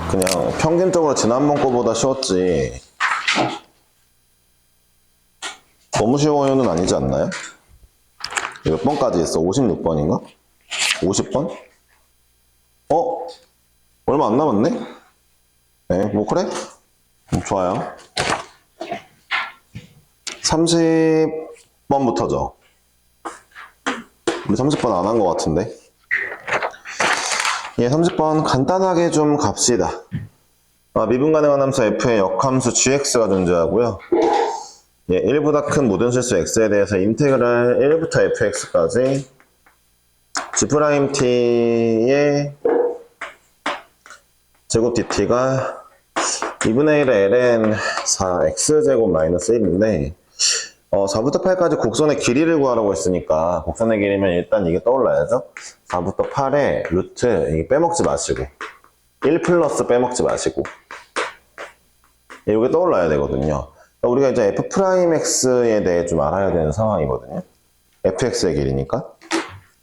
그냥 평균적으로 지난번 거보다 쉬웠지. 너무 쉬워요는 아니지 않나요? 몇 번까지 했어? 56번인가? 50번? 얼마 안 남았네? 네, 뭐 그래? 좋아요. 30번부터죠. 우리 30번 안 한 것 같은데. 예, 30번 간단하게 좀 갑시다. 미분 가능한 함수 f의 역함수 gx가 존재하고요. 예, 1보다 큰 모든 실수 x에 대해서 인테그랄 1부터 fx까지 g't의 제곱 dt가 2분의 1의 ln 4x제곱 마이너스 1인데 4부터 8까지 곡선의 길이를 구하라고 했으니까 곡선의 길이면 일단 이게 떠올라야죠. 4부터 8의 루트 이게 빼먹지 마시고 1 플러스 빼먹지 마시고 이게 떠올라야 되거든요. 우리가 이제 f'x에 대해 좀 알아야 되는 상황이거든요. fx의 길이니까.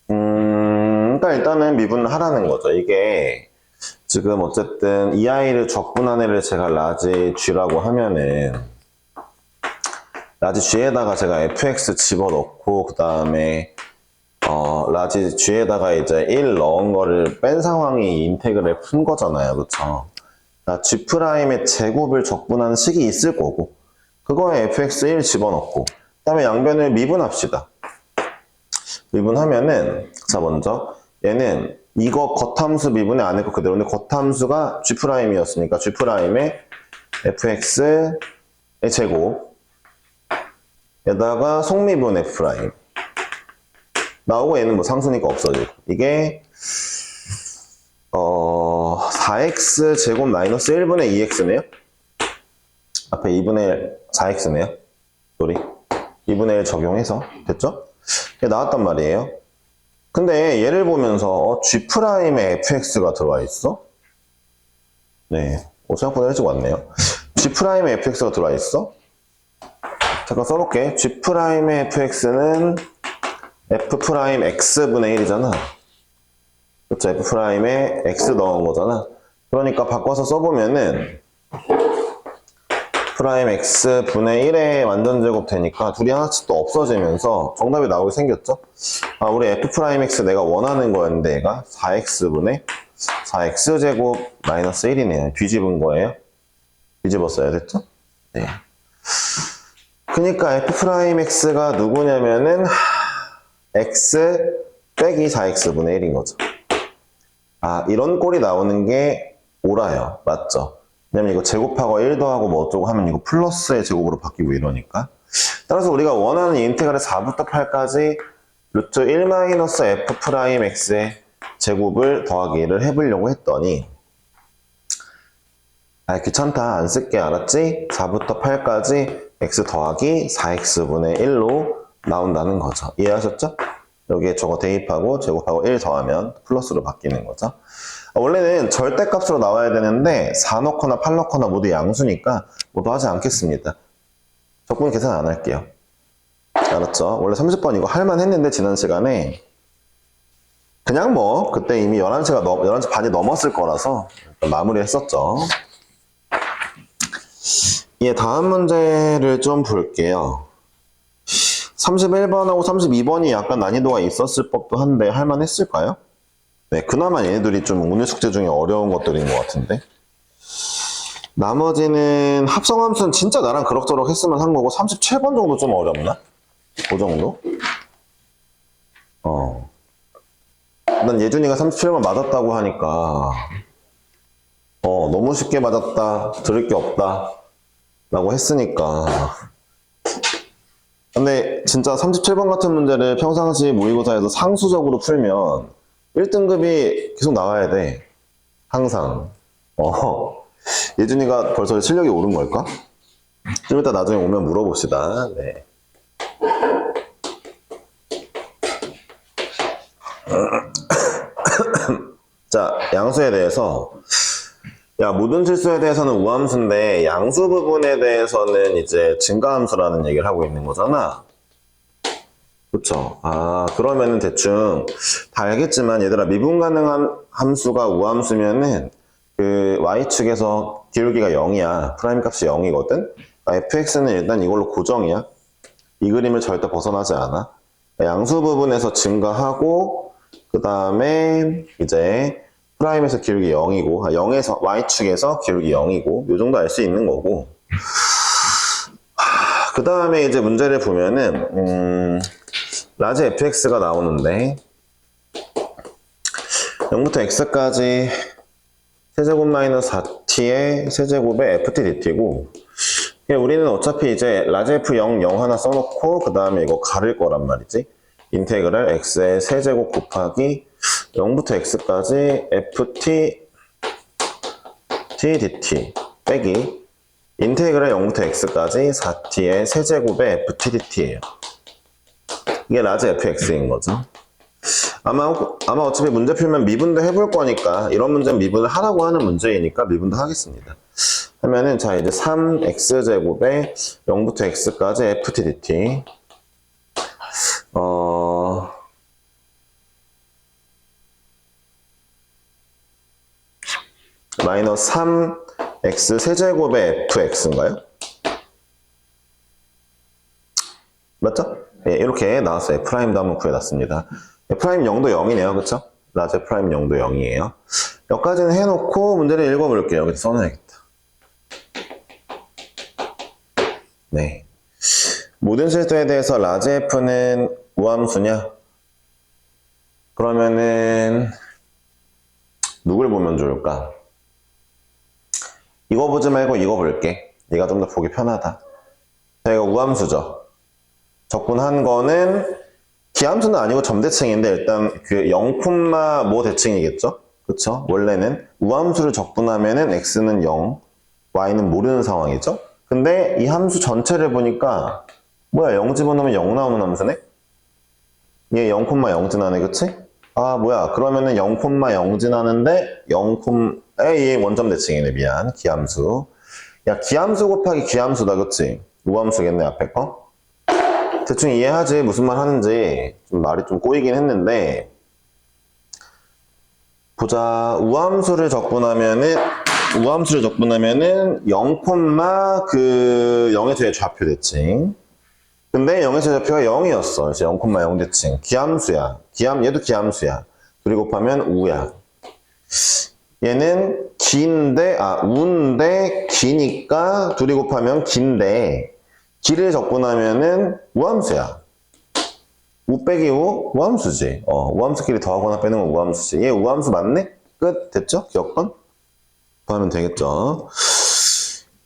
그러니까 일단은 미분을 하라는 거죠. 이게 지금 어쨌든 이 아이를 적분한 애를 제가 라지 g라고 하면은 라지 g에다가 제가 fx 집어넣고 그 다음에 라지 g에다가 이제 1 넣은 거를 뺀 상황이 인테그를 푼 거잖아요. 그쵸? g'의 제곱을 적분하는 식이 있을 거고 그거에 fx1 집어넣고 그 다음에 양변을 미분합시다. 미분하면은 자 먼저 얘는 이거 겉함수 미분이 안 했고 그대로인데 겉함수가 g'이었으니까 g'의 fx의 제곱 에다가 속미분 f' 나오고 얘는 뭐 상수니까 없어지고 이게 4x 제곱 마이너스 1분의 2x네요. 앞에 2분의 1 4x네요. 소리 2분의 1 적용해서 됐죠? 이게 나왔단 말이에요. 근데 얘를 보면서 g'의 fx가 들어와 있어? 네, 생각보다 일찍 왔네요. g'의 fx가 들어와 있어? 잠깐 써볼게. g'의 fx는 f'x분의 1이잖아. 그쵸? f'에 x 넣은 거잖아. 그러니까 바꿔서 써보면은 프라임 x분의 1의 완전제곱 되니까 둘이 하나씩 또 없어지면서 정답이 나오게 생겼죠? 우리 f'x 내가 원하는 거였는데 얘가 4x분의 4x제곱 마이너스 1이네요. 뒤집은 거예요. 뒤집었어야 됐죠? 네. 그러니까 f'x가 누구냐면은 x 빼기 4x분의 1인 거죠. 이런 꼴이 나오는 게 옳아요. 맞죠? 왜냐면 이거 제곱하고 1 더하고 뭐 어쩌고 하면 이거 플러스의 제곱으로 바뀌고 이러니까. 따라서 우리가 원하는 인테그랄 4부터 8까지 루트 1 마이너스 f'x의 제곱을 더하기를 해보려고 했더니 귀찮다 안 쓸게 알았지? 4부터 8까지 x 더하기 4x분의 1로 나온다는 거죠. 이해하셨죠? 여기에 저거 대입하고 제곱하고 1 더하면 플러스로 바뀌는 거죠. 원래는 절대값으로 나와야 되는데 4 넣거나 8 넣거나 모두 양수니까 모두 하지 않겠습니다. 적분 계산 안 할게요. 알았죠? 원래 30번 이거 할만 했는데 지난 시간에 그냥 뭐 그때 이미 11시 반이 넘었을 거라서 마무리 했었죠. 다음 문제를 좀 볼게요. 31번하고 32번이 약간 난이도가 있었을 법도 한데 할만 했을까요? 네, 그나마 얘네들이 좀 오늘 숙제 중에 어려운 것들인 것 같은데. 나머지는 합성함수는 진짜 나랑 그럭저럭 했으면 한 거고 37번 정도 좀 어렵나? 그 정도? 난 예준이가 37번 맞았다고 하니까 너무 쉽게 맞았다, 들을 게 없다 라고 했으니까. 근데 진짜 37번 같은 문제를 평상시 모의고사에서 상수적으로 풀면 1등급이 계속 나와야 돼. 항상. 예준이가 벌써 실력이 오른 걸까? 좀 이따 나중에 오면 물어봅시다. 네. 자, 양수에 대해서 모든 실수에 대해서는 우함수인데 양수 부분에 대해서는 이제 증가함수라는 얘기를 하고 있는 거잖아. 그쵸? 그러면은 대충 다 알겠지만 얘들아 미분 가능한 함수가 우함수면은 그 y축에서 기울기가 0이야. 프라임 값이 0이거든. fx는 일단 이걸로 고정이야. 이 그림을 절대 벗어나지 않아. 양수 부분에서 증가하고 그 다음에 이제 프라임에서 기울기 0이고 0에서 y축에서 기울기 0이고 요 정도 알 수 있는 거고. 그 다음에 이제 문제를 보면은 라지 fx가 나오는데 0부터 x까지 세제곱 마이너스 4t의 세제곱의 ft dt고 우리는 어차피 이제 라지 f0 0 하나 써놓고 그 다음에 이거 가릴 거란 말이지. 인테그랄 x의 세제곱 곱하기 0부터 x까지 ft t dt 빼기 인테그랄 0부터 x까지 4t의 세제곱의 ft dt예요. 이게 라지 fx인 거죠. 아마 어차피 문제 풀면 미분도 해볼 거니까 이런 문제는 미분을 하라고 하는 문제이니까 미분도 하겠습니다. 하면은 자 이제 3x제곱에 0부터 x까지 ft dt 마이너스 3x 세제곱의 fx인가요? 맞죠? 예, 이렇게 나왔어요. 프라임도 한번 구해놨습니다. 프라임 0도 0이네요. 그쵸? 라지 프라임 0도 0이에요. 여기까지는 해놓고 문제를 읽어볼게요. 여기 써놔야겠다. 네. 모든 실수에 대해서 라지 f는 우함수냐? 그러면은 누굴 보면 좋을까? 이거 보지 말고 이거 볼게. 얘가 좀 더 보기 편하다. 자, 이거 우함수죠. 적분한 거는 기함수는 아니고 점대칭인데 일단 그 0, 뭐 대칭이겠죠? 그쵸? 원래는 우함수를 적분하면은 x는 0, y는 모르는 상황이죠? 근데 이 함수 전체를 보니까 뭐야 0 집어넣으면 0 나오는 함수네? 얘 0, 0 지나네 그치? 아 뭐야 그러면은 0, 0 지나는데 0, 얘 원점 대칭이네 미안 기함수. 야 기함수 곱하기 기함수다 그치? 우함수겠네 앞에 거? 대충 이해하지 무슨 말 하는지. 좀 말이 좀 꼬이긴 했는데 보자. 우함수를 적분하면은 0, 그 0에서의 좌표 대칭. 근데 0에서 좌표가 0이었어. 그래서 0, 0 대칭. 기함수야. 얘도 기함수야. 둘이 곱하면 우야. 얘는 우인데 기니까 둘이 곱하면 긴데 기를 적분하면은 우함수야. 우 빼기 우함수지. 우함수끼리 더하거나 빼는 건 우함수지. 얘 우함수 맞네? 끝. 됐죠? 기억번? 하면 되겠죠.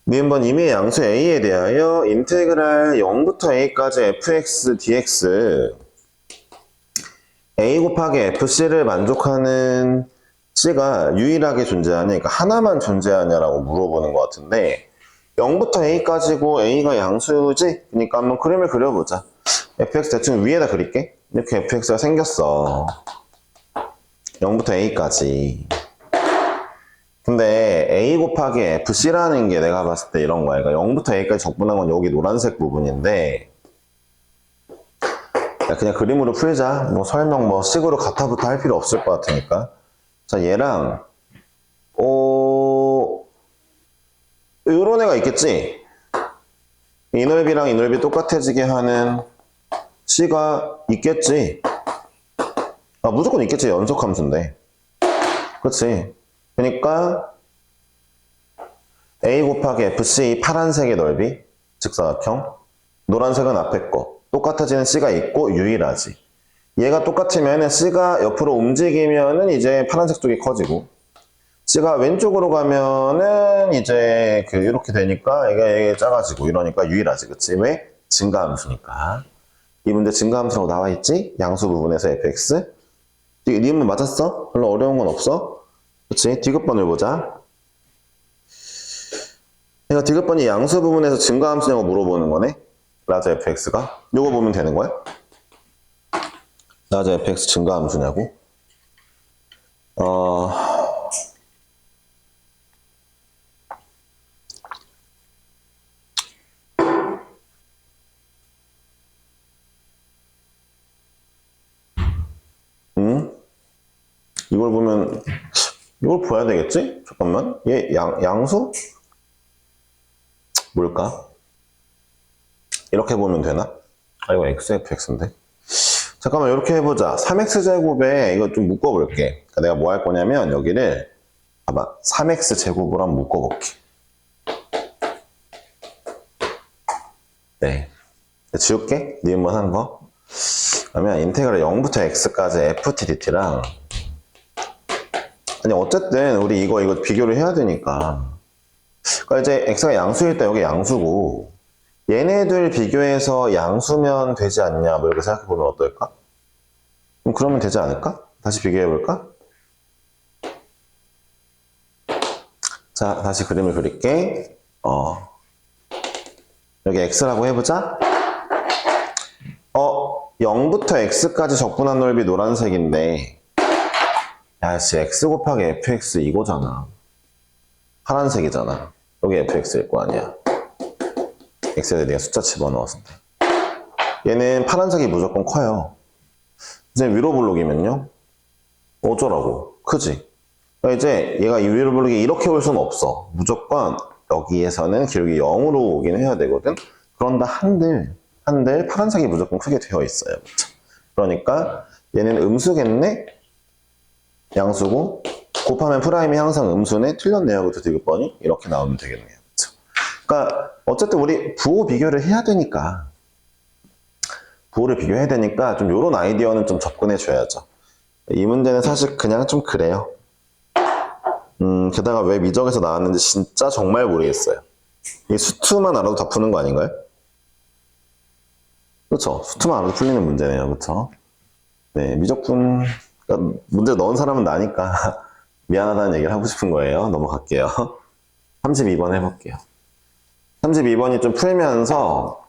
미음번 임의의 양수 a에 대하여 인테그랄 0부터 a까지 fx dx a 곱하기 fc를 만족하는 c가 유일하게 존재하냐, 그러니까 하나만 존재하냐라고 물어보는 것 같은데 0부터 a까지고 a가 양수지? 그러니까 한번 그림을 그려보자. fx 대충 위에다 그릴게. 이렇게 fx가 생겼어. 0부터 a까지. 근데 a 곱하기 fc라는 게 내가 봤을 때 이런 거야. 그러니까 0부터 a까지 적분한 건 여기 노란색 부분인데 그냥 그림으로 풀자. 뭐 설명 뭐 식으로 가타부터 할 필요 없을 것 같으니까. 자 얘랑 요런 애가 있겠지? 이 넓이랑 이 넓이 똑같아지게 하는 c가 있겠지? 무조건 있겠지. 연속함수인데. 그치? 그러니까 a 곱하기 fc 파란색의 넓이 직사각형 노란색은 앞에 거 똑같아지는 c가 있고 유일하지. 얘가 똑같으면 c가 옆으로 움직이면은 이제 파란색 쪽이 커지고 c가 왼쪽으로 가면은 이제 이렇게 되니까 얘가 작아지고 이러니까 유일하지. 그치? 왜? 증가함수니까. 이 문제 증가함수라고 나와있지? 양수 부분에서 fx. 니은 맞았어? 별로 어려운 건 없어? 그치? 디귿번을 보자. 내가 디귿번이 양수 부분에서 증가함수냐고 물어보는 거네? 라지 fx가. 요거 보면 되는 거야? 라지 fx 증가함수냐고? 이걸 보면 이걸 보야 되겠지? 잠깐만. 얘 양수? 뭘까? 이렇게 보면 되나? 아, 이거 xfx인데. 잠깐만, 이렇게 해보자. 3x제곱에 이거 좀 묶어볼게. 그러니까 내가 뭐 할 거냐면, 여기를, 봐봐. 3x제곱으로 한번 묶어볼게. 네. 지울게. 니은번 하는 거. 그러면 인테그랄 0부터 x까지 ftdt랑, 아니, 어쨌든, 우리 이거 비교를 해야 되니까. 그러니까 이제 x가 양수일 때 여기 양수고, 얘네들 비교해서 양수면 되지 않냐, 뭐 이렇게 생각해보면 어떨까? 그럼 그러면 되지 않을까? 다시 비교해볼까? 자, 다시 그림을 그릴게. 여기 x라고 해보자. 0부터 x까지 적분한 넓이 노란색인데, 야, 씨, x 곱하기 fx 이거잖아. 파란색이잖아. 여기 fx일 거 아니야. x에 내가 숫자 집어넣었을 때. 얘는 파란색이 무조건 커요. 이제 위로 블록이면요. 어쩌라고? 크지? 그러니까 이제 얘가 이 위로 블록이 이렇게 올 수는 없어. 무조건 여기에서는 기록이 0으로 오긴 해야 되거든. 그런다 한들 파란색이 무조건 크게 되어 있어요. 그쵸? 그러니까 얘는 음수겠네? 양수고 곱하면 프라임이 항상 음수네? 틀렸네요. 그것도 디귿번이 이렇게 나오면 되겠네요. 그쵸? 그러니까 어쨌든 우리 부호 비교를 해야 되니까 부호를 비교해야 되니까 좀 요런 아이디어는 좀 접근해 줘야죠. 이 문제는 사실 그냥 좀 그래요. 게다가 왜 미적에서 나왔는지 진짜 정말 모르겠어요. 이 수투만 알아도 다 푸는 거 아닌가요? 그렇죠. 수투만 알아도 풀리는 문제네요. 그렇죠. 네, 미적분 그러니까 문제 넣은 사람은 나니까 미안하다는 얘기를 하고 싶은 거예요. 넘어갈게요. 32번 해볼게요. 32번이 좀 풀면서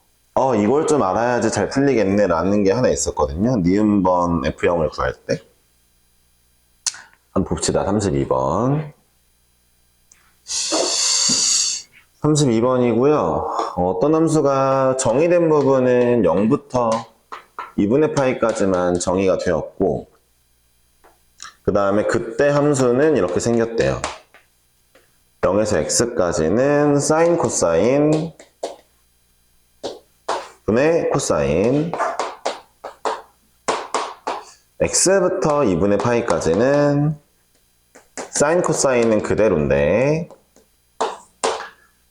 이걸 좀 알아야지 잘 풀리겠네 라는 게 하나 있었거든요. 니은번 F형을 구할 때. 한번 봅시다. 32번. 32번이고요. 어떤 함수가 정의된 부분은 0부터 2분의 파이까지만 정의가 되었고, 그 다음에 그때 함수는 이렇게 생겼대요. 0에서 x까지는 사인 코사인 분의 코사인, x부터 2분의 파이까지는 사인 코사인은 그대로인데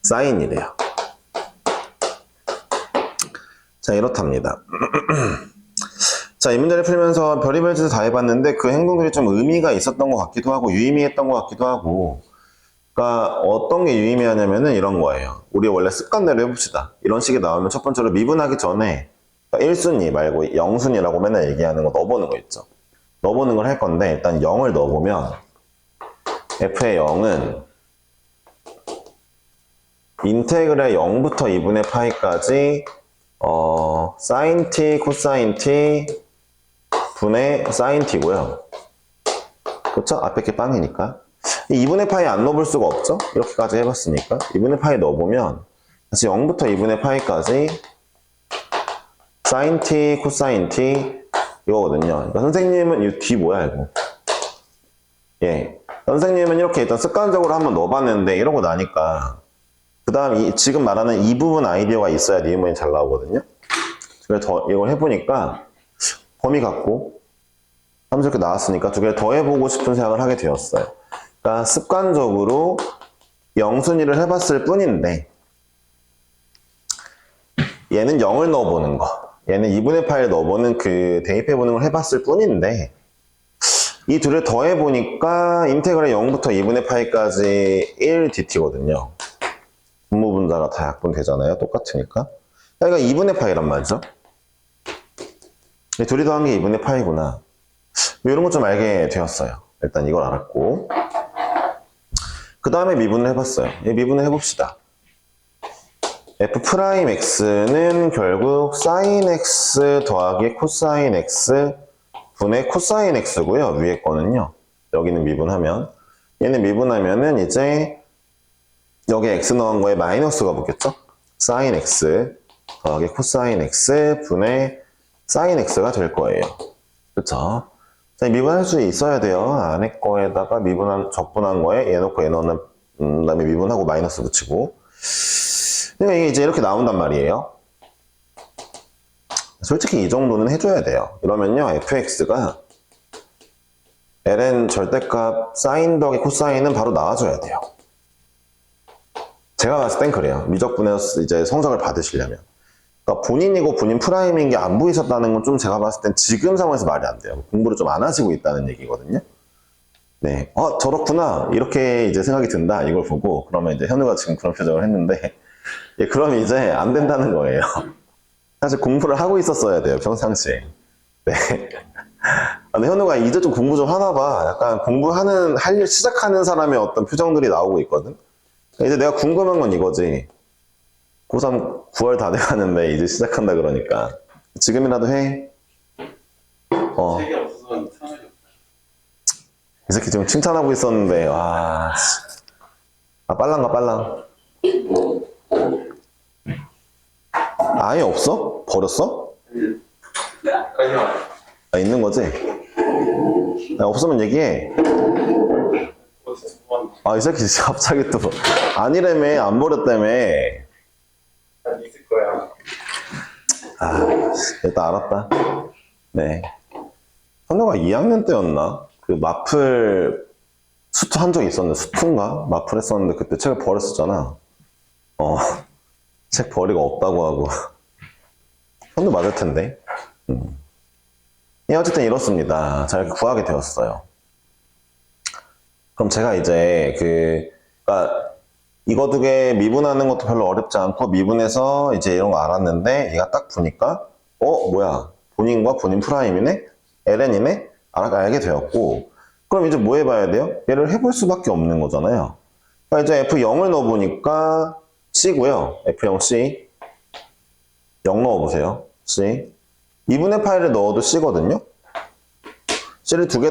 사인이래요. 자, 이렇답니다. 자, 이 문제를 풀면서 별의별 짓을 다 해봤는데 그 행동들이 좀 의미가 있었던 것 같기도 하고 유의미했던 것 같기도 하고, 그러니까 어떤 게 유의미하냐면은 이런 거예요. 우리 원래 습관대로 해봅시다. 이런 식이 나오면 첫 번째로 미분하기 전에 1순위 말고 0순위라고 맨날 얘기하는 거 넣어보는 거 있죠. 넣어보는 걸 할 건데 일단 0을 넣어보면 f의 0은 인테그랄 0부터 2분의 파이까지 사인 t, 코사인 t 분의 사인 t고요. 그렇죠? 앞에 게 빵이니까. 2분의 파이 안 넣어볼 수가 없죠? 이렇게까지 해봤으니까. 2분의 파이 넣어보면 다시 0부터 2분의 파이까지 사인 t, 코사인 t 이거거든요. 그러니까 선생님은 이 뒤 뭐야 이거? 예, 선생님은 이렇게 일단 습관적으로 한번 넣어봤는데 이러고 나니까 그 다음 지금 말하는 이 부분 아이디어가 있어야 니은문이 잘 나오거든요. 그래서 이걸 해보니까 범위 갖고 함수 이렇게 나왔으니까 두 개를 더 해보고 싶은 생각을 하게 되었어요. 그러니까 습관적으로 0순위를 해봤을 뿐인데 얘는 0을 넣어보는 거, 얘는 2분의 파이를 넣어보는 그 대입해보는 걸 해봤을 뿐인데 이 둘을 더해보니까 인테그랄 0부터 2분의 파이까지 1dt거든요. 분모분자가 다 약분되잖아요. 똑같으니까. 그러니까 2분의 파이란 말이죠. 둘이 더한 게 2분의 파이구나. 이런 거 좀 알게 되었어요. 일단 이걸 알았고. 그 다음에 미분을 해봤어요. 미분을 해봅시다. f'x는 결국 sin x 더하기 코사인 x 분의 코사인 x고요. 위에 거는요. 여기는 미분하면. 얘는 미분하면은 이제 여기 x 넣은 거에 마이너스가 붙겠죠? sin x 더하기 코사인 x 분의 sin x가 될 거예요. 그쵸? 미분할 수 있어야 돼요. 안에 거에다가 적분한 거에 얘 놓고 얘 넣는, 그다음에 미분하고 마이너스 붙이고. 그러니까 이게 이제 이렇게 나온단 말이에요. 솔직히 이 정도는 해줘야 돼요. 이러면요, fx가 ln 절대값 사인 더하기 코사인은 바로 나와줘야 돼요. 제가 봤을 땐 그래요. 미적분해서 이제 성적을 받으시려면. 그러니까 본인이고 본인 프라임인 게 안 보이셨다는 건 좀 제가 봤을 땐 지금 상황에서 말이 안 돼요. 공부를 좀 안 하시고 있다는 얘기거든요. 네. 저렇구나. 이렇게 이제 생각이 든다. 이걸 보고. 그러면 이제 현우가 지금 그런 표정을 했는데, 예, 그러면 이제 안 된다는 거예요. 사실 공부를 하고 있었어야 돼요. 평상시에. 네. 근데 현우가 이제 좀 공부 좀 하나 봐. 약간 할 일 시작하는 사람의 어떤 표정들이 나오고 있거든. 이제 내가 궁금한 건 이거지. 고3 9월 다 돼가는데 이제 시작한다 그러니까. 지금이라도 해. 책이 없어서 상관이 없어요. 이 새끼 지금 칭찬하고 있었는데, 와. 빨랑가, 빨랑. 아예 없어? 버렸어? 아니요. 있는 거지? 없으면 얘기해. 어디서 두 번. 이 새끼 갑자기 또, 아니라며, 안 버렸다며. 있을 거야. 일단 알았다. 네. 현우가 2학년 때였나? 그 마플 수트 한 적이 있었는데, 수트인가? 마플 했었는데, 그때 책을 버렸었잖아. 책 버리고 없다고 하고. 현우 맞을 텐데. 예, 어쨌든 이렇습니다. 자, 이렇게 구하게 되었어요. 그럼 제가 이제 그러니까 이거 두 개 미분하는 것도 별로 어렵지 않고 미분해서 이제 이런 거 알았는데 얘가 딱 보니까 뭐야 본인과 본인 프라임이네? ln이네? 알게 되었고 그럼 이제 뭐 해봐야 돼요? 얘를 해볼 수밖에 없는 거잖아요. 그러니까 이제 f0을 넣어보니까 c고요. f0 c 0 넣어보세요. c 2분의 파이를 넣어도 c거든요. c를 두 개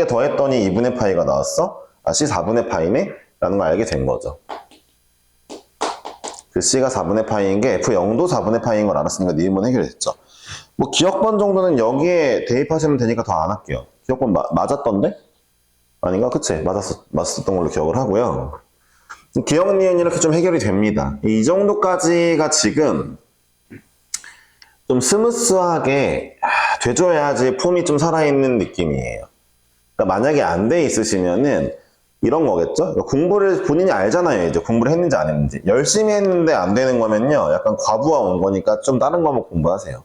더했더니 2분의 파이가 나왔어? c 4분의 파이네? 라는 걸 알게 된 거죠. 그 c가 4분의 파이인 게 F0도 4분의 파이인 걸 알았으니까 니은문 해결됐죠. 뭐 기억번 정도는 여기에 대입하시면 되니까 더 안 할게요. 기억번 맞았던데? 아닌가? 그치? 맞았었던 걸로 기억을 하고요. 기억 니은 이렇게 좀 해결이 됩니다. 이 정도까지가 지금 좀 스무스하게 돼줘야지 폼이 좀 살아있는 느낌이에요. 그러니까 만약에 안 돼 있으시면은 이런 거겠죠? 그러니까 공부를 본인이 알잖아요. 이제 공부를 했는지 안 했는지. 열심히 했는데 안 되는 거면요. 약간 과부하 온 거니까 좀 다른 거 한번 공부하세요.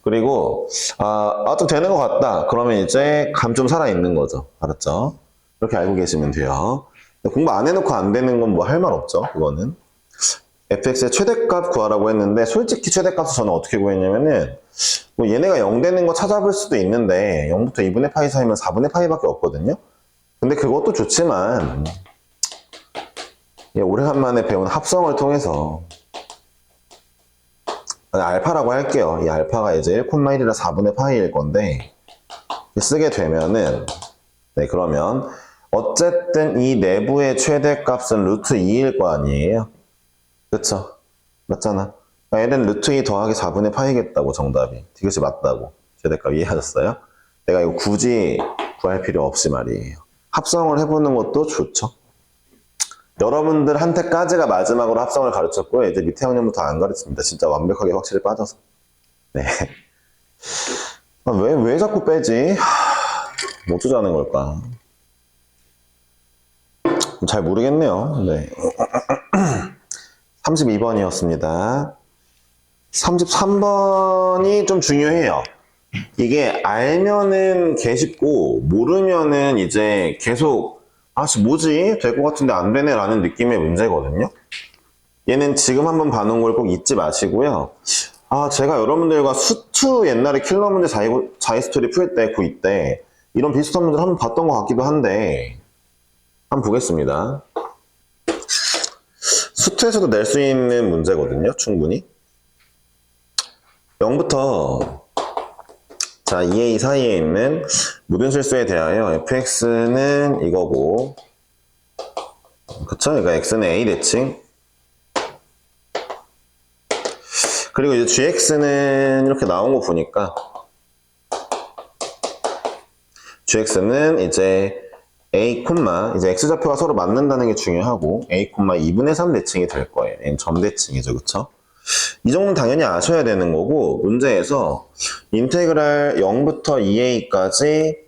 그리고 좀 되는 것 같다. 그러면 이제 감 좀 살아있는 거죠. 알았죠? 그렇게 알고 계시면 돼요. 공부 안 해놓고 안 되는 건 뭐 할 말 없죠. 그거는. fx의 최대값 구하라고 했는데 솔직히 최대값을 저는 어떻게 구했냐면은 뭐 얘네가 0 되는 거 찾아볼 수도 있는데 0부터 2분의 파이 사이면 4분의 파이밖에 없거든요. 근데 그것도 좋지만 오래간만에 배운 합성을 통해서 알파라고 할게요. 이 알파가 이제 1,1이라 4분의 파이일 건데 쓰게 되면은 네 그러면 어쨌든 이 내부의 최대값은 루트 2일 거 아니에요. 그쵸? 맞잖아. 얘는 루트 2 더하기 4분의 파이겠다고 정답이. 이것이 맞다고. 최대값 이해하셨어요? 내가 이거 굳이 구할 필요 없이 말이에요. 합성을 해보는 것도 좋죠. 여러분들한테까지가 마지막으로 합성을 가르쳤고요. 이제 밑에 학년부터 안 가르칩니다. 진짜 완벽하게 확실히 빠져서. 네. 왜 자꾸 빼지? 뭐 어쩌자는 걸까? 잘 모르겠네요. 네. 32번이었습니다. 33번이 좀 중요해요. 이게 알면은 개 쉽고 모르면은 이제 계속 뭐지? 될 것 같은데 안 되네 라는 느낌의 문제거든요. 얘는 지금 한번 봐놓은 걸 꼭 잊지 마시고요. 제가 여러분들과 수투 옛날에 킬러 문제 자이스토리 풀 때 고2 때 이런 비슷한 문제를 한번 봤던 것 같기도 한데 한번 보겠습니다. 수투에서도 낼 수 있는 문제거든요. 충분히. 0부터 자, 2a 사이에 있는 모든 실수에 대하여 fx는 이거고 그쵸? 그러니까 x는 a 대칭 그리고 이제 gx는 이렇게 나온 거 보니까 gx는 이제 a, 이제 x좌표가 서로 맞는다는 게 중요하고 a, 2분의 3 대칭이 될 거예요. 얘는 점대칭이죠. 그쵸? 이 정도는 당연히 아셔야 되는 거고, 문제에서 인테그랄 0부터 2a까지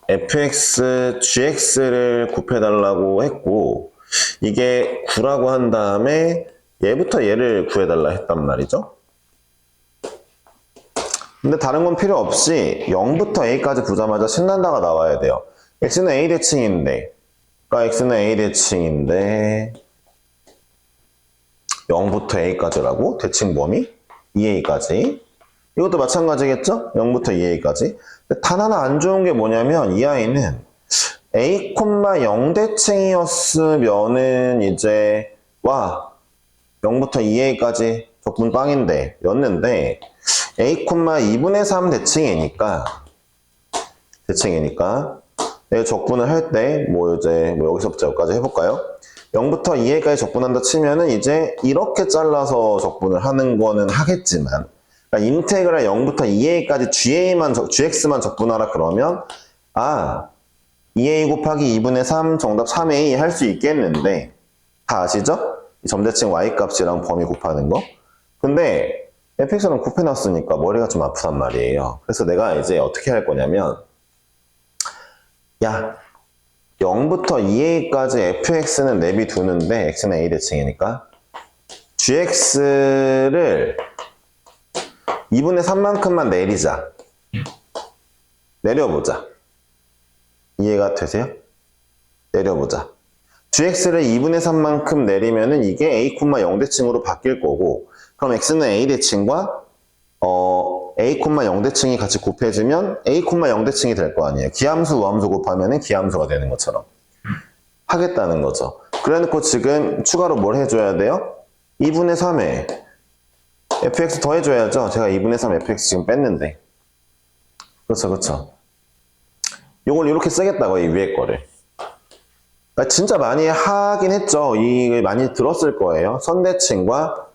fx, gx를 곱해달라고 했고, 이게 9라고 한 다음에 얘부터 얘를 구해달라 했단 말이죠. 근데 다른 건 필요 없이 0부터 a까지 보자마자 신난다가 나와야 돼요. x는 a 대칭인데, 그러니까 x는 a 대칭인데 0부터 a까지라고? 대칭 범위? 2a까지. 이것도 마찬가지겠죠? 0부터 2a까지. 단 하나 안 좋은 게 뭐냐면 이 아이는 a, 0 대칭이었으면은 이제 0부터 2a까지 적분 빵인데 였는데 a, 2분의 3 대칭이니까 내가 적분을 할 때 이제 여기서부터 여기까지 해볼까요? 0부터 2a까지 적분한다 치면은 이제 이렇게 잘라서 적분을 하는 거는 하겠지만, 그러니까 인테그랄 0부터 2a까지 gx만 적분하라 그러면 2a 곱하기 2분의 3 정답 3a 할 수 있겠는데, 다 아시죠? 점대칭 y 값이랑 범위 곱하는 거. 근데 fx는 곱해놨으니까 머리가 좀 아프단 말이에요. 그래서 내가 이제 어떻게 할 거냐면 0부터 2a까지 fx는 내비두는데 x는 a 대칭이니까 gx를 2분의 3만큼만 내려보자. 이해가 되세요? 내려보자. gx를 2분의 3만큼 내리면은 이게 a, 0 대칭으로 바뀔 거고, 그럼 x는 a 대칭과 a, 0 대칭이 같이 곱해지면 a, 0 대칭이 될 거 아니에요. 기함수, 우함수 곱하면은 기함수가 되는 것처럼 하겠다는 거죠. 그래놓고 지금 추가로 뭘 해줘야 돼요? 2분의 3에 fx 더해줘야죠. 제가 2분의 3 fx 지금 뺐는데. 그렇죠. 요걸 이렇게 쓰겠다고, 이 위에 거를. 진짜 많이 하긴 했죠. 이게 많이 들었을 거예요. 선대칭과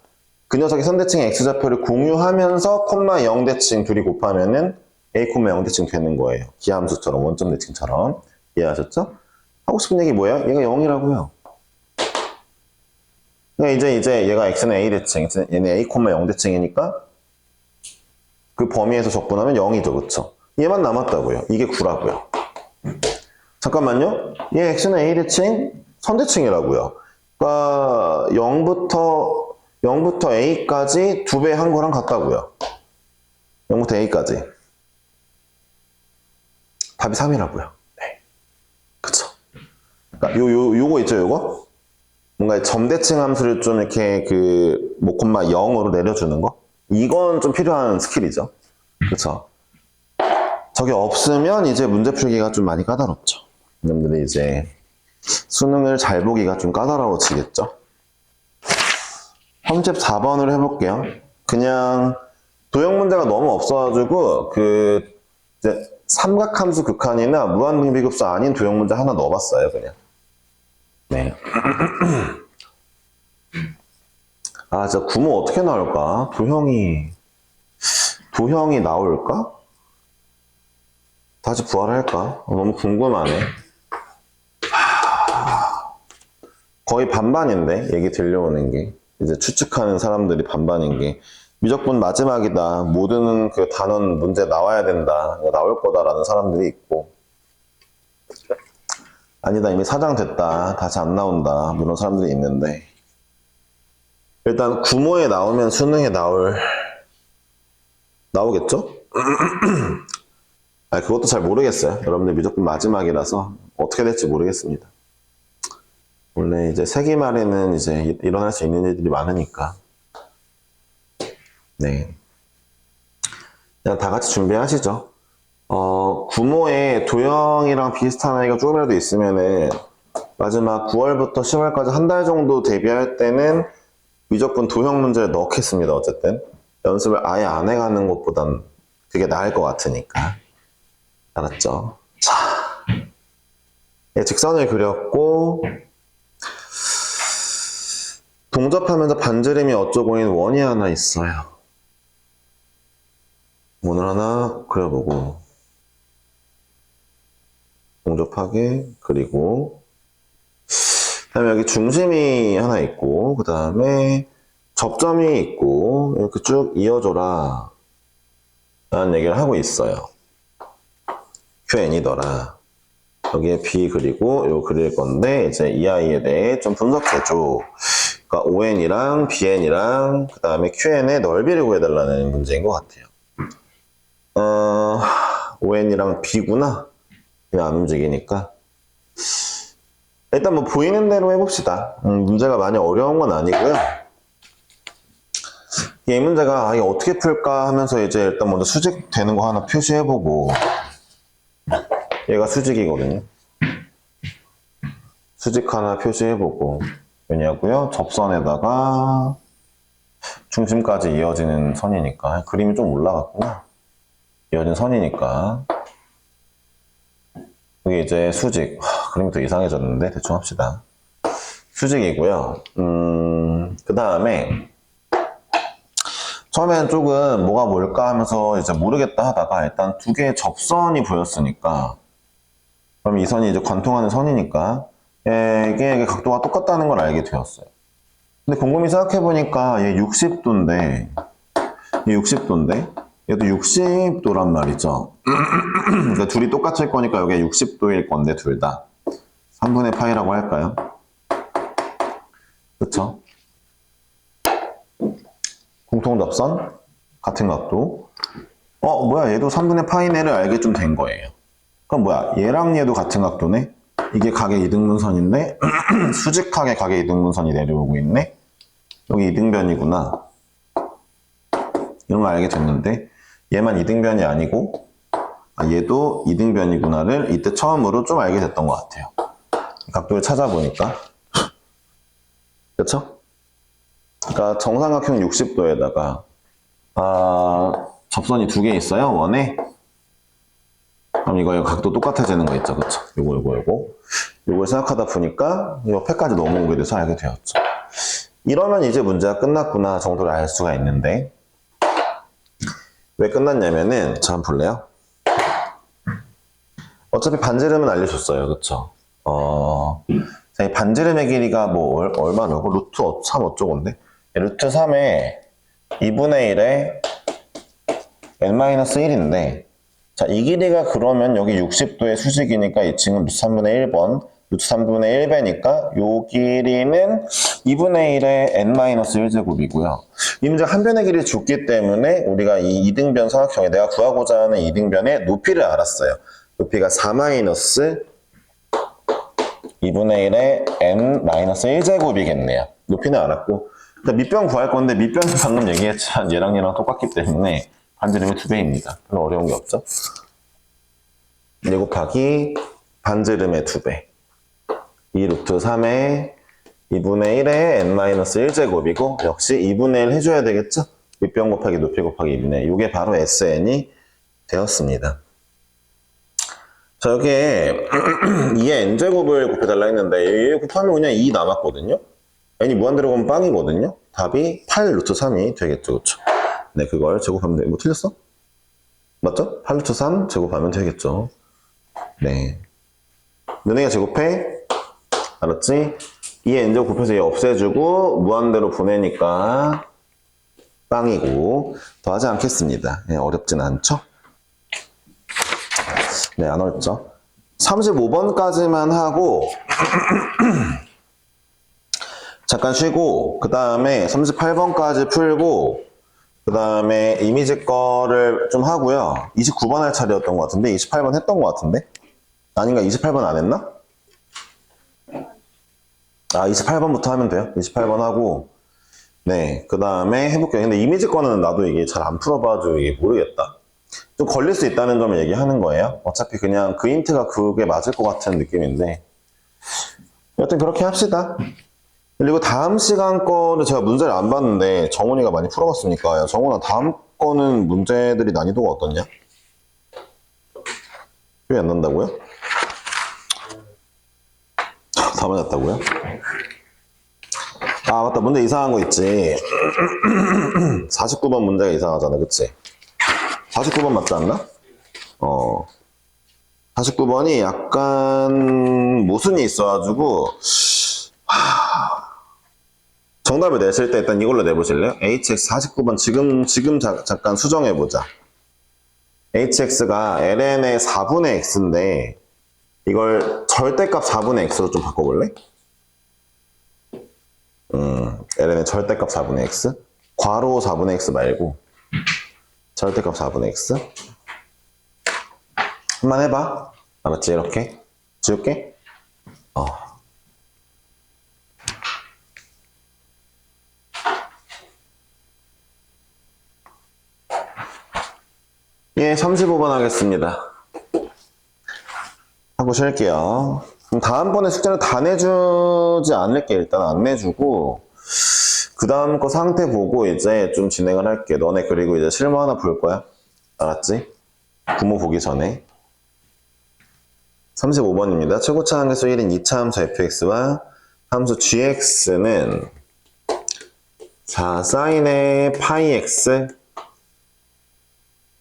그 녀석의 선대칭의 x좌표를 공유하면서 0 대칭 둘이 곱하면은 a, 0 대칭 되는 거예요. 기함수처럼, 원점 대칭처럼. 이해하셨죠? 하고 싶은 얘기 뭐예요? 얘가 0이라고요. 그러니까 이제 얘가 x는 a 대칭, 얘는 a, 0 대칭이니까 그 범위에서 적분하면 0이죠. 그쵸? 얘만 남았다고요. 이게 9라고요. 잠깐만요. 얘 x는 a 대칭, 선대칭이라고요. 그러니까 0부터 a까지 2배 한 거랑 같다고요. 0부터 a까지. 답이 3이라고요. 네. 그쵸. 그러니까 요거 있죠, 요거? 뭔가 점대칭 함수를 좀 이렇게 콤마 0으로 내려주는 거? 이건 좀 필요한 스킬이죠. 그쵸. 저게 없으면 이제 문제 풀기가 좀 많이 까다롭죠. 여러분들이 이제 수능을 잘 보기가 좀 까다로워지겠죠. 현재 4번으로 해볼게요. 그냥 도형 문제가 너무 없어가지고 이제 삼각함수 극한이나 무한등비급수 아닌 도형 문제 하나 넣어봤어요. 그냥. 네. 진짜 구모 어떻게 나올까? 도형이 나올까? 다시 부활할까? 너무 궁금하네. 거의 반반인데, 얘기 들려오는 게. 이제 추측하는 사람들이 반반인 게. 미적분 마지막이다. 모든 그 단원 문제 나와야 된다. 나올 거다라는 사람들이 있고. 아니다, 이미 사장됐다. 다시 안 나온다. 이런 사람들이 있는데. 일단 구모에 나오면 수능에 나오겠죠? 그것도 잘 모르겠어요. 여러분들 미적분 마지막이라서 어떻게 될지 모르겠습니다. 원래 이제 세기말에는 이제 일어날 수 있는 일들이 많으니까. 네. 그냥 다 같이 준비하시죠. 구모에 도형이랑 비슷한 아이가 조금이라도 있으면은 마지막 9월부터 10월까지 한 달 정도 대비할 때는 미적분 도형 문제를 넣겠습니다. 어쨌든 연습을 아예 안 해가는 것보단 그게 나을 것 같으니까. 알았죠? 자, 네, 직선을 그렸고 동접하면서 반지름이 어쩌고인 원이 하나 있어요. 원을 하나 그려보고 공조파괴, 그리고 그다음에 여기 중심이 하나 있고, 그 다음에 접점이 있고, 이렇게 쭉 이어줘라 라는 얘기를 하고 있어요. QN이더라. 여기에 B 그리고 요 그릴 건데, 이제 이 아이에 대해 좀 분석해줘. 그러니까 ON이랑 BN이랑 그 다음에 QN의 넓이를 구해달라는 문제인 것 같아요. ON이랑 B구나. 그냥 안 움직이니까. 일단 뭐 보이는 대로 해봅시다. 문제가 많이 어려운 건 아니고요. 이 문제가 이게 어떻게 풀까 하면서 이제 일단 먼저 수직 되는 거 하나 표시해보고, 얘가 수직이거든요. 수직 하나 표시해보고, 왜냐고요? 접선에다가 중심까지 이어지는 선이니까. 그림이 좀 올라갔구나. 이어진 선이니까. 이게 이제 수직. 그림이 더 이상해졌는데 대충 합시다. 수직이고요. 그 다음에 처음에는 조금 뭐가 뭘까 하면서 이제 모르겠다 하다가 일단 두 개의 접선이 보였으니까, 그럼 이 선이 이제 관통하는 선이니까 이게 각도가 똑같다는 걸 알게 되었어요. 근데 곰곰이 생각해보니까 얘 60도인데 얘 60도인데 얘도 60도란 말이죠. 그러니까 둘이 똑같을 거니까 여기가 60도일 건데 둘 다 3분의 파이라고 할까요? 그쵸? 공통접선 같은 각도. 뭐야, 얘도 3분의 파이네를 알게 좀 된 거예요. 그럼 뭐야, 얘랑 얘도 같은 각도네? 이게 각의 이등분선인데 수직하게 각의 이등분선이 내려오고 있네? 여기 이등변이구나. 이런 걸 알게 됐는데 얘만 이등변이 아니고 얘도 이등변이구나를 이때 처음으로 좀 알게 됐던 것 같아요. 각도를 찾아보니까. 그쵸? 그러니까 정삼각형 60도에다가 접선이 두 개 있어요, 원에. 그럼 이거 각도 똑같아지는 거 있죠, 그쵸? 요걸 생각하다 보니까 옆에까지 넘어오게 돼서 알게 되었죠. 이러면 이제 문제가 끝났구나 정도를 알 수가 있는데, 왜 끝났냐면은, 저 한번 볼래요? 어차피 반지름은 알려줬어요, 그쵸? 반지름의 길이가 뭐 얼마냐고? 루트 3 어쩌고인데? 루트 3에 2분의 1에 n-1인데, 자, 이 길이가 그러면 여기 60도의 수직이니까 이 친구는 루트 3분의 1번, 루트 3분의 1배니까 요 길이는 2분의 1의 n-1제곱이고요. 이 문제 한 변의 길이를 줬기 때문에 우리가 이 이등변 삼각형에 내가 구하고자 하는 이등변의 높이를 알았어요. 높이가 4-2분의 1의 n-1제곱이겠네요. 높이는 알았고, 밑변 구할 건데 밑변은 방금 얘기했지만 얘랑 똑같기 때문에 반지름의 2배입니다. 별로 어려운 게 없죠? 4 곱하기 반지름의 2배. 2 루트 3에 2분의 1의 n-1제곱이고, 역시 2분의 1 해줘야 되겠죠? 밑변 곱하기 높이 곱하기 2분의 1. 이게 바로 SN이 되었습니다. 자, 여기에 2의 n제곱을 곱해달라 했는데 얘 곱하면 그냥 2 남았거든요? n이 무한대로 가면 빵이거든요? 답이 8 루트 3이 되겠죠, 그쵸? 네, 그걸 제곱하면 돼. 뭐 틀렸어? 맞죠? 8 루트 3 제곱하면 되겠죠. 네. 너네가 제곱해? 알았지? 2의 n제곱 곱해서 얘 없애주고 무한대로 보내니까 빵이고, 더하지 않겠습니다. 네, 어렵진 않죠? 네, 안 어렵죠? 35번까지만 하고 잠깐 쉬고, 그 다음에 38번까지 풀고, 그 다음에 이미지 거를 좀 하고요. 29번 할 차례였던 것 같은데 28번 했던 것 같은데? 아닌가? 28번 안 했나? 28번부터 하면 돼요. 28번 하고, 네, 그 다음에 해볼게요. 근데 이미지 거는 나도 이게 잘 안 풀어봐가지고 이게 모르겠다. 좀 걸릴 수 있다는 점을 얘기하는 거예요. 어차피 그냥 그 힌트가 그게 맞을 것 같은 느낌인데, 여튼 그렇게 합시다. 그리고 다음 시간 거를 제가 문제를 안 봤는데 정훈이가 많이 풀어봤으니까, 정훈아 다음 거는 문제들이 난이도가 어떻냐? 기억이 안 난다고요? 다 맞았다고요? 맞다, 문제 이상한 거 있지. 49번 문제가 이상하잖아, 그치? 49번 맞지 않나? 49번이 약간 모순이 있어가지고 정답을 내실 때 일단 이걸로 내보실래요? hx 49번 지금 잠깐 수정해보자. hx가 ln의 4분의 x인데 이걸 절대값 4분의 x로 좀 바꿔볼래? ln의 절대값 4분의 x? 괄호 4분의 x 말고 절대값 4분의 x? 한번 해봐. 알았지? 이렇게 지울게. 예, 35번 하겠습니다. 하고 쉴게요. 그럼 다음번에 숙제는 다 내주지 않을게. 일단 안 내주고 그 다음 거 상태 보고 이제 좀 진행을 할게. 너네 그리고 이제 실무 하나 볼 거야. 알았지? 부모 보기 전에. 35번입니다. 최고차 함수 1인 2차 함수 fx와 함수 gx는 4 사인의 파이 x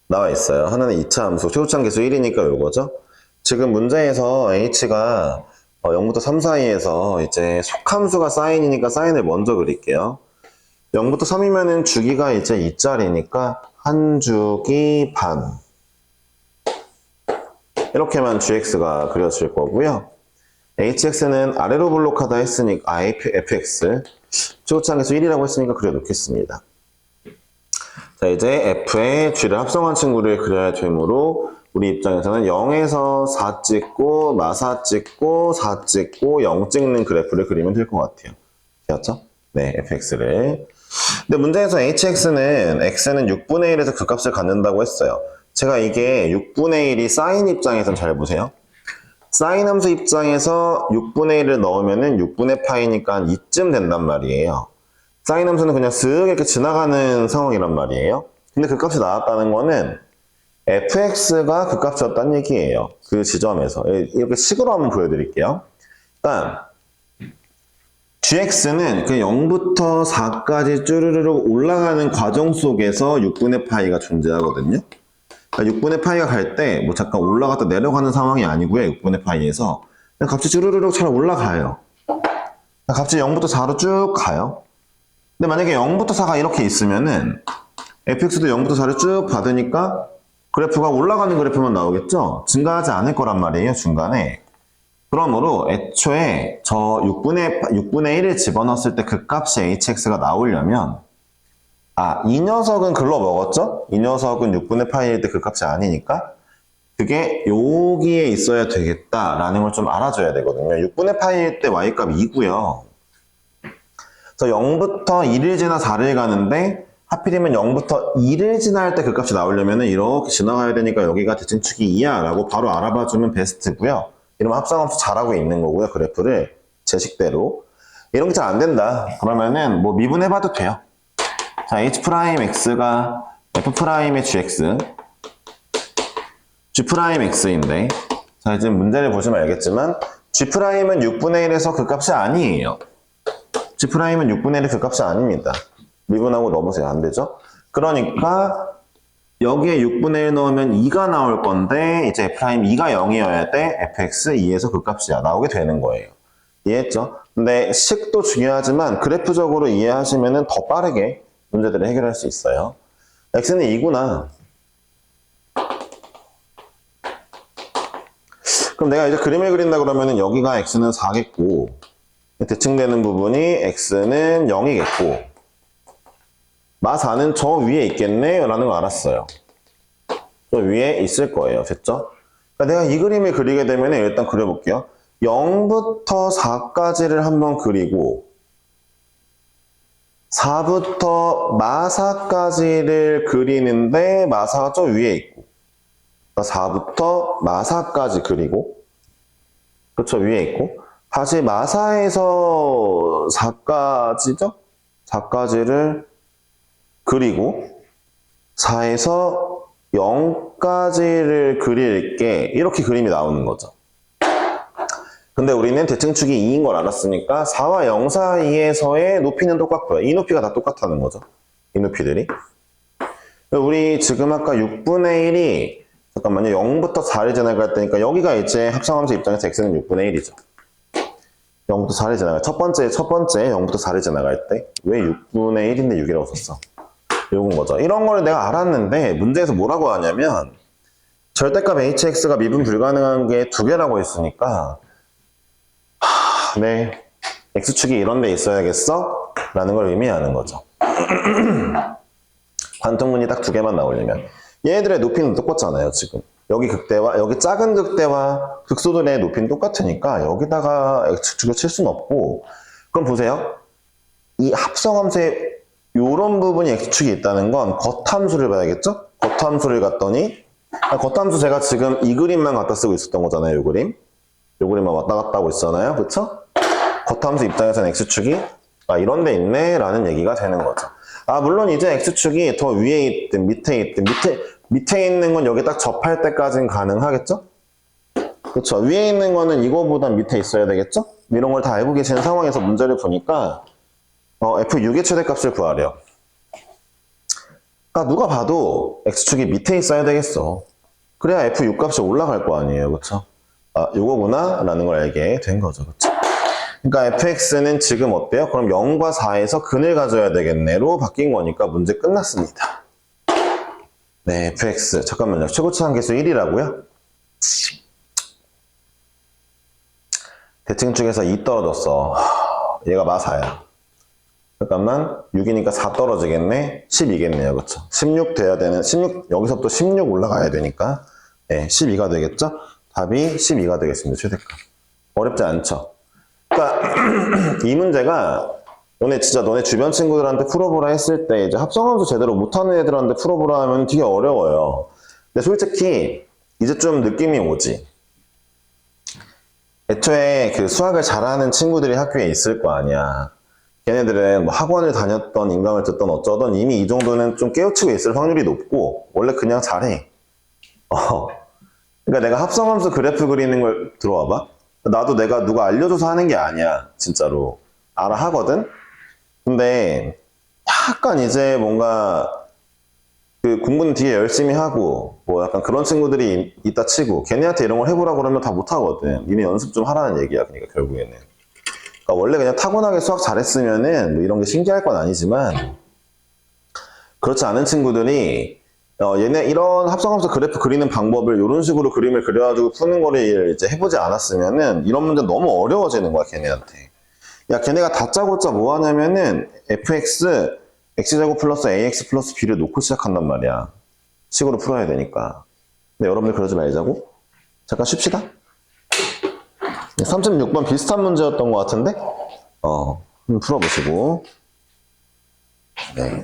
나와 있어요. 하나는 2차 함수, 최고차 함수 1이니까 요거죠. 지금 문제에서 h가 0부터 3 사이에서 이제 속함수가 사인이니까 사인을 먼저 그릴게요. 0부터 3이면은 주기가 이제 2짜리니까 한 주기 반. 이렇게만 gx가 그려질 거고요. hx는 아래로 블록하다 했으니까, fx. 최고차 함수 1이라고 했으니까 그려놓겠습니다. 자, 이제 f의 g를 합성한 친구를 그려야 되므로 우리 입장에서는 0에서 4 찍고 마사 찍고 4 찍고 0 찍는 그래프를 그리면 될 것 같아요. 되었죠? 네, fx를. 근데 문제에서 hx는 x는 6분의 1에서 그 값을 갖는다고 했어요. 제가 이게 6분의 1이 사인 입장에선 잘 보세요. 사인 함수 입장에서 6분의 1을 넣으면은 6분의 파이니까 한 2쯤 된단 말이에요. 사인 함수는 그냥 슥 이렇게 지나가는 상황이란 말이에요. 근데 그 값이 나왔다는 거는 fx가 그 값이었다는 얘기예요. 그 지점에서. 이렇게 식으로 한번 보여드릴게요. 일단 gx는 그 0부터 4까지 쭈르르륵 올라가는 과정 속에서 6분의 파이가 존재하거든요. 그러니까 6분의 파이가 갈 때 뭐 잠깐 올라갔다 내려가는 상황이 아니고요. 6분의 파이에서 그냥 값이 쭈르르륵 잘 올라가요. 값이 0부터 4로 쭉 가요. 근데 만약에 0부터 4가 이렇게 있으면은 fx도 0부터 4를 쭉 받으니까 그래프가 올라가는 그래프만 나오겠죠? 증가하지 않을 거란 말이에요, 중간에. 그러므로 애초에 저 6분의 1을 집어넣었을 때 그 값이 hx가 나오려면 이 녀석은 글러 먹었죠? 이 녀석은 6분의 파이일 때 그 값이 아니니까 그게 여기에 있어야 되겠다라는 걸 좀 알아줘야 되거든요. 6분의 파이일 때 y값 2고요. 그래서 0부터 1을 지나 4를 가는데 하필이면 0부터 2를 지날 때 그 값이 나오려면 이렇게 지나가야 되니까 여기가 대칭축이 2야 라고 바로 알아봐주면 베스트고요. 이러면 합성함수 잘하고 있는 거고요. 그래프를 제 식대로. 이런 게 잘 안 된다. 그러면은 뭐 미분해봐도 돼요. 자, h'x가 f'의 gx g'x인데 자, 이제 문제를 보시면 알겠지만 g'은 6분의 1에서 그 값이 아니에요. g'은 6분의 1의 그 값이 아닙니다. 미분하고 넣어보세요. 안 되죠? 그러니까 여기에 6분의 1 넣으면 2가 나올 건데 이제 f'2가 0이어야 돼. fx 2에서 그 값이야. 나오게 되는 거예요. 이해했죠? 근데 식도 중요하지만 그래프적으로 이해하시면 더 빠르게 문제들을 해결할 수 있어요. x는 2구나. 그럼 내가 이제 그림을 그린다 그러면 여기가 x는 4겠고 대칭되는 부분이 x는 0이겠고 마4는 저 위에 있겠네 라는 걸 알았어요. 저 위에 있을 거예요. 됐죠? 그러니까 내가 이 그림을 그리게 되면 일단 그려볼게요. 0부터 4까지를 한번 그리고 4부터 마4까지를 그리는데 마4가 저 위에 있고 4부터 마4까지 그리고 그쵸 위에 있고 다시 마4에서 4까지죠? 4까지를 그리고 4에서 0까지를 그릴게 이렇게 그림이 나오는 거죠. 근데 우리는 대칭축이 2인 걸 알았으니까 4와 0 사이에서의 높이는 똑같고요. 이 높이가 다 똑같다는 거죠. 이 높이들이. 우리 지금 아까 6분의 1이 잠깐만요. 0부터 4를 지나갈 때니까 여기가 이제 합성함수 입장에서 x는 6분의 1이죠. 0부터 4를 지나갈 첫 번째 0부터 4를 지나갈 때 왜 6분의 1인데 6이라고 썼어? 요건 거죠. 이런 거를 내가 알았는데 문제에서 뭐라고 하냐면 절대값 hx가 미분 불가능한 게 두 개라고 했으니까 네, x축이 이런 데 있어야겠어? 라는 걸 의미하는 거죠. 관통문이 딱 두 개만 나오려면 얘네들의 높이는 똑같잖아요. 지금 여기 극대와 여기 작은 극대와 극소들의 높이는 똑같으니까 여기다가 x축을 칠 수는 없고, 그럼 보세요. 이 합성함수에 요런 부분이 x축이 있다는 건 겉함수를 봐야겠죠? 겉함수를 갔더니 겉함수 제가 지금 이 그림만 갖다 쓰고 있었던 거잖아요. 요 그림만 왔다 갔다 하고 있잖아요. 그쵸? 겉함수 입장에서는 x축이 이런 데 있네 라는 얘기가 되는 거죠. 물론 이제 x축이 더 위에 있든 밑에 있든 밑에 있는 건 여기 딱 접할 때까지는 가능하겠죠? 그쵸? 위에 있는 거는 이거보다 밑에 있어야 되겠죠? 이런 걸 다 알고 계시는 상황에서 문제를 보니까 f6의 최대값을 구하래요. 그러니까 누가 봐도 x축이 밑에 있어야 되겠어. 그래야 f6 값이 올라갈 거 아니에요. 그쵸? 요거구나 라는 걸 알게 된 거죠. 그쵸? 그러니까 fx는 지금 어때요? 그럼 0과 4에서 근을 가져야 되겠네로 바뀐 거니까 문제 끝났습니다. 네, fx. 잠깐만요. 최고치 한계수 1이라고요? 대칭축에서 2 떨어졌어. 얘가 마사야. 잠깐만, 6이니까 4 떨어지겠네? 10이겠네요. 그쵸? 16 돼야 되는, 16, 여기서부터 16 올라가야 되니까, 네, 12가 되겠죠? 답이 12가 되겠습니다. 최대값. 어렵지 않죠? 그러니까 이 문제가 너네 주변 친구들한테 풀어보라 했을 때 이제 합성함수 제대로 못하는 애들한테 풀어보라 하면 되게 어려워요. 근데 솔직히 이제 좀 느낌이 오지. 애초에 그 수학을 잘하는 친구들이 학교에 있을 거 아니야. 걔네들은 뭐 학원을 다녔던 인강을 듣던 어쩌던 이미 이 정도는 좀 깨우치고 있을 확률이 높고 원래 그냥 잘해. 그러니까 내가 합성함수 그래프 그리는 걸 들어와봐. 나도 내가 누가 알려줘서 하는 게 아니야. 진짜로. 알아 하거든? 근데 약간 이제 뭔가 그 공부는 되게 열심히 하고 뭐 약간 그런 친구들이 있다 치고 걔네한테 이런 걸 해보라 그러면 다 못하거든. 니네 연습 좀 하라는 얘기야. 그러니까 결국에는. 그러니까 원래 그냥 타고나게 수학 잘했으면은 뭐 이런 게 신기할 건 아니지만 그렇지 않은 친구들이 얘네 이런 합성함수 그래프 그리는 방법을 이런 식으로 그림을 그려가지고 푸는 거를 이제 해보지 않았으면은 이런 문제 너무 어려워지는 거야, 걔네한테. 야, 걔네가 다짜고짜 뭐 하냐면은 fx, x제곱 플러스 ax 플러스 b를 놓고 시작한단 말이야. 식으로 풀어야 되니까. 근데 여러분들 그러지 말자고. 잠깐 쉽시다. 36번 비슷한 문제였던 것 같은데? 한번 풀어보시고. 네.